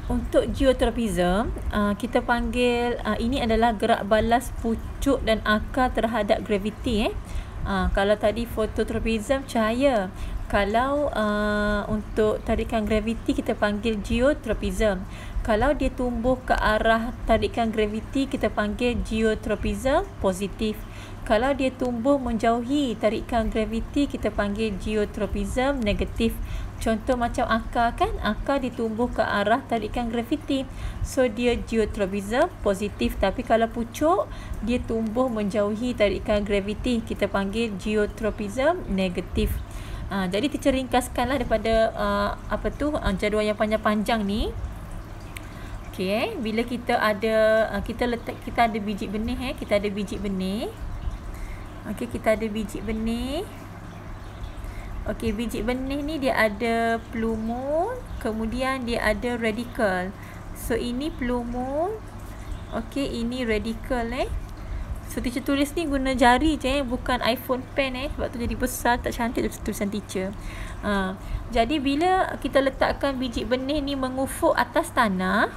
Untuk geotropism, kita panggil ini adalah gerak balas pucuk dan akar terhadap graviti. Kalau tadi fototropism cahaya, kalau untuk tarikan graviti kita panggil geotropism. Kalau dia tumbuh ke arah tarikan graviti kita panggil geotropism positif. Kalau dia tumbuh menjauhi tarikan graviti kita panggil geotropism negatif. Contoh macam akar kan, akar ditumbuh ke arah tarikan graviti, so dia geotropism positif. Tapi kalau pucuk dia tumbuh menjauhi tarikan graviti, kita panggil geotropism negatif. Jadi teacher ringkaskanlah daripada jadual yang panjang-panjang ni. Okey, bila kita ada kita ada biji benih kita ada biji benih. Okey, kita ada biji benih. Okey, biji benih ni dia ada plumo, kemudian dia ada radikal. So ini plumo. Okey, ini radikal So teacher tulis ni guna jari je bukan iPhone pen sebab tu jadi besar, tak cantik tulisan teacher. Jadi bila kita letakkan biji benih ni mengufuk atas tanah,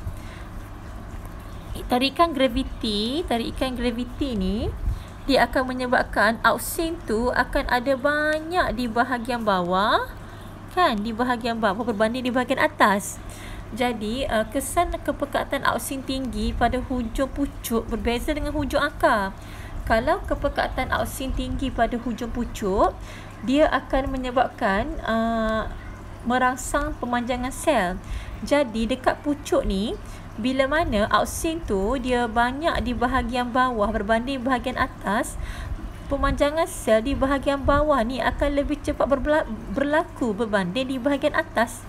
tarikan graviti ni dia akan menyebabkan ausin tu akan ada banyak di bahagian bawah kan, di bahagian bawah berbanding di bahagian atas. Jadi kesan kepekatan ausin tinggi pada hujung pucuk berbeza dengan hujung akar. Kalau kepekatan ausin tinggi pada hujung pucuk, dia akan menyebabkan merangsang pemanjangan sel. Jadi dekat pucuk ni, bila mana ausin tu dia banyak di bahagian bawah berbanding bahagian atas, pemanjangan sel di bahagian bawah ni akan lebih cepat berlaku berbanding di bahagian atas.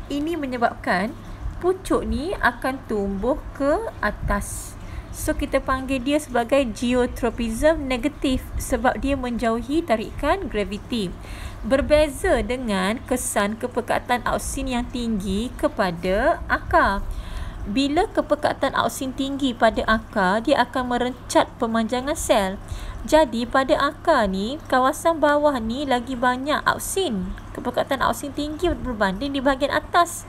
Ini menyebabkan pucuk ni akan tumbuh ke atas. So kita panggil dia sebagai geotropism negatif sebab dia menjauhi tarikan graviti. Berbeza dengan kesan kepekatan ausin yang tinggi kepada akar. Bila kepekatan ausin tinggi pada akar, dia akan merencat pemanjangan sel. Jadi pada akar ni, kawasan bawah ni lagi banyak ausin. Kepekatan ausin tinggi berbanding di bahagian atas.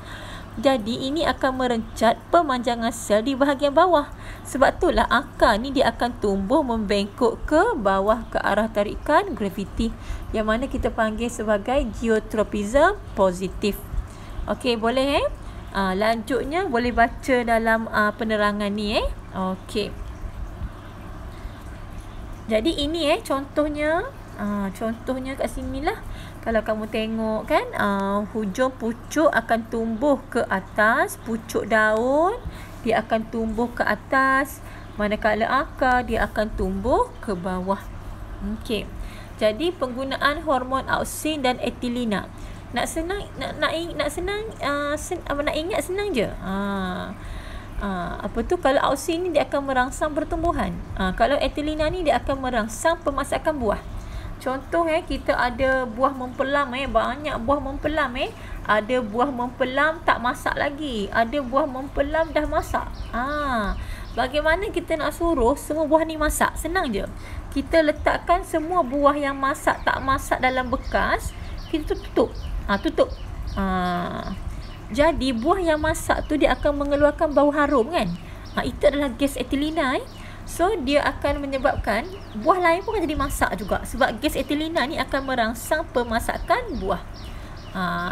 Jadi ini akan merencat pemanjangan sel di bahagian bawah. Sebab itulah akar ni dia akan tumbuh membengkok ke bawah ke arah tarikan graviti, yang mana kita panggil sebagai geotropism positif. Okey, boleh lanjutnya boleh baca dalam penerangan ni Okey. Jadi ini contohnya. Contohnya kat sini lah. Kalau kamu tengok kan, hujung pucuk akan tumbuh ke atas, pucuk daun dia akan tumbuh ke atas, manakala akar dia akan tumbuh ke bawah. Okey. Jadi penggunaan hormon ausin dan etilina. Nak ingat senang je. Kalau ausin ni dia akan merangsang pertumbuhan. Kalau etilina ni dia akan merangsang pemasakan buah. Contoh kita ada buah mempelam banyak buah mempelam ada buah mempelam tak masak lagi, ada buah mempelam dah masak. Bagaimana kita nak suruh semua buah ni masak? Senang je. Kita letakkan semua buah yang masak tak masak dalam bekas, kita tutup. Jadi buah yang masak tu dia akan mengeluarkan bau harum kan. Itu adalah gas etilina So dia akan menyebabkan buah lain pun akan jadi masak juga, sebab gas etilina ni akan merangsang pemasakan buah.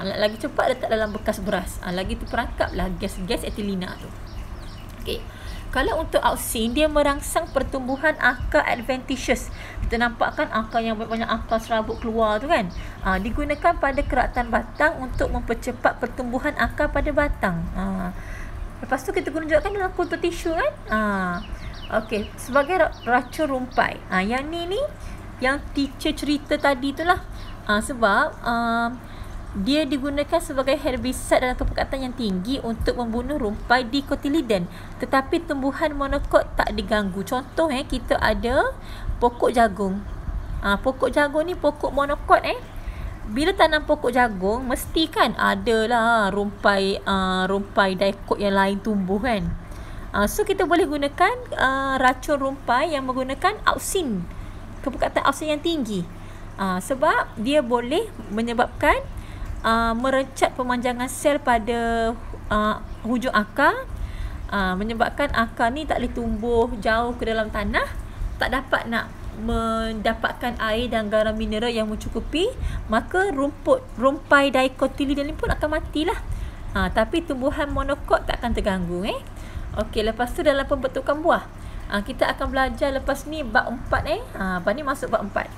Lagi cepat letak dalam bekas beras, lagi terperangkaplah gas etilina tu. Okey. Kalau untuk ausin, dia merangsang pertumbuhan akar adventitious. Kita nampak kan akar yang banyak akar serabut keluar tu kan. Digunakan pada keratan batang untuk mempercepat pertumbuhan akar pada batang. Lepas tu kita tunjukkan dalam kultur tisu kan. Okey, sebagai racun rumpai. Yang ni yang teacher cerita tadi tu lah. Sebab dia digunakan sebagai herbicide dalam kepekatan yang tinggi untuk membunuh rumpai di cotyledon. Tetapi tumbuhan monokot tak diganggu. Contoh kita ada pokok jagung. Pokok jagung ni pokok monokot Bila tanam pokok jagung, mesti kan adalah rumpai daikot yang lain tumbuh kan. So kita boleh gunakan racun rumpai yang menggunakan ausin, kepekatan ausin yang tinggi. Sebab dia boleh menyebabkan merencat pemanjangan sel pada hujung akar, menyebabkan akar ni tak boleh tumbuh jauh ke dalam tanah, tak dapat nak mendapatkan air dan garam mineral yang mencukupi, maka rumpai dicotyledon ni pun akan matilah. Tapi tumbuhan monokot tak akan terganggu. Okey, lepas tu dalam pembentukan buah, kita akan belajar lepas ni bab 4. Bab ni masuk bab 4.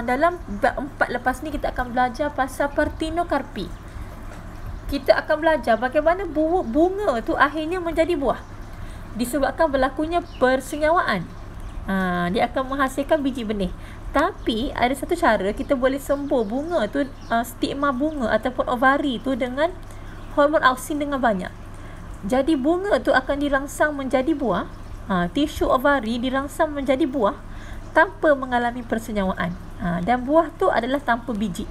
Dalam bab 4 lepas ni kita akan belajar pasal partenokarpi. Kita akan belajar bagaimana bunga tu akhirnya menjadi buah disebabkan berlakunya persenyawaan. Dia akan menghasilkan biji benih. Tapi ada satu cara kita boleh sembuh bunga tu, stigma bunga ataupun ovari tu, dengan hormon auksin dengan banyak. Jadi bunga tu akan dirangsang menjadi buah, tisu ovari dirangsang menjadi buah tanpa mengalami persenyawaan. Dan buah tu adalah tanpa biji.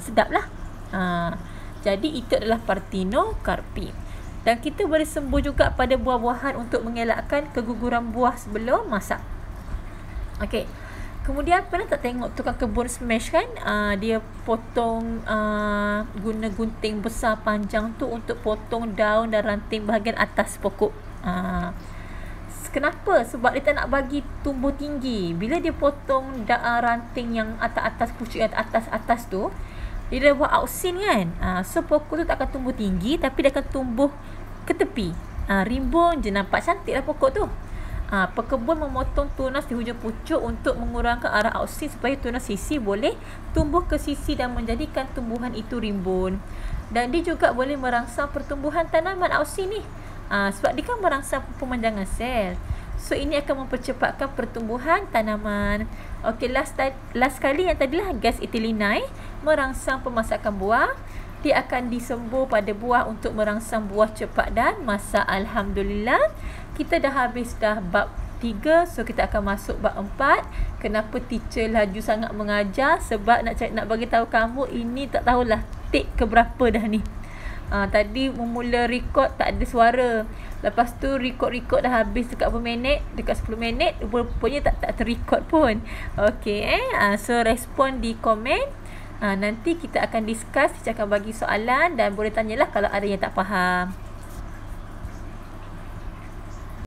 Sedaplah. Jadi itu adalah partenokarpi. Dan kita boleh sembuh juga pada buah-buahan untuk mengelakkan keguguran buah sebelum masak. Okey. Kemudian pernah tak tengok tukang kebun smash kan? Dia potong guna gunting besar panjang tu untuk potong daun dan ranting bahagian atas pokok. Kenapa? Sebab dia tak nak bagi tumbuh tinggi. Bila dia potong ranting yang atas-atas, pucuk yang atas-atas tu, dia dah buat auksin kan. So pokok tu tak akan tumbuh tinggi, tapi dia akan tumbuh ke tepi. Rimbun je, nampak cantik lah pokok tu. Pekebun memotong tunas di hujung pucuk untuk mengurangkan arah auksin supaya tunas sisi boleh tumbuh ke sisi dan menjadikan tumbuhan itu rimbun. Dan dia juga boleh merangsang pertumbuhan tanaman auksin ni. Sebab dia kan merangsang pemanjangan sel. So ini akan mempercepatkan pertumbuhan tanaman. Okey, last kali yang tadilah gas etilenai merangsang pemasakan buah. Dia akan disembuh pada buah untuk merangsang buah cepat dan masak. Alhamdulillah, kita dah habis dah bab 3. So kita akan masuk bab 4. Kenapa teacher laju sangat mengajar? Sebab nak bagi tahu kamu ini tak tahulah take ke berapa dah ni. Tadi memula record tak ada suara. Lepas tu record dah habis dekat berapa minit? Dekat 10 minit. Rupanya tak terrecord pun. Okey, so respon di komen. Nanti kita akan discuss, kita akan bagi soalan dan boleh tanyalah kalau ada yang tak faham.